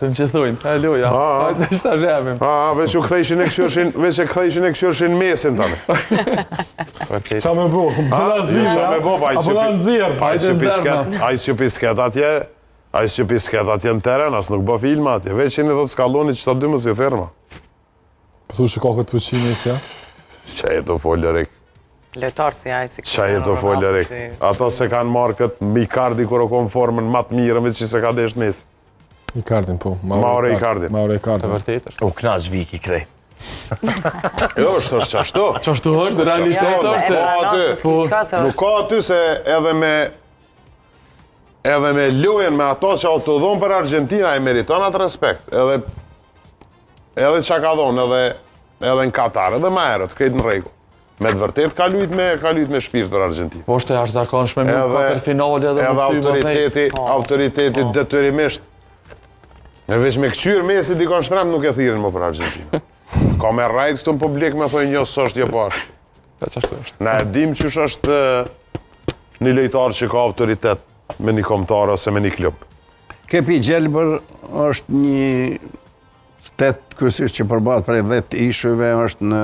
Të më që thujnë, alo, ja, hajtë është të rremim. Veç u kthejshin e këshyrshin mesin tani. Qa me bo? Apo da nëzirë? A i pisket atje në teren, as nuk bë filma atje. Veç që një thot skalloni që ta dy më si therma. Pëthu që ka këtë fëqinis, ja? Qa e të folërik. Letar si aj si Qa e të folërik. Ato se kanë marrë këtë Icardi kërë o konë formën matë mirë, veç që se ka desh nesë. Icardin, po. Mauro Icardi. Të vërtetër. U knash Viki krejt. Jo, është qashtu. Qashtu është, realistet është. Nuk ka aty se edhe me lujen me ato që o të dhonë për Argentina e meriton atë respekt. Edhe që ka dhonë, edhe në Katar, edhe ma erët, këtë në regu. Me të vërtet ka lujt me shpirt për Argentinë. Po është e jashtëzakonshme me katër finale edhe Edhe autoriteti detyrimisht. E veç me këqyrë Messi dikon shtremt nuk e thirin më për Argentinë. Ka me rajt këtu në publik me thoi një së është jepash. Na e dim qësh është një lejtar që ka autoritet me një kombëtar ose me një klub. Kepi Gjelbër është një shtet kryesisht që përballet prej 10 ishujve, është në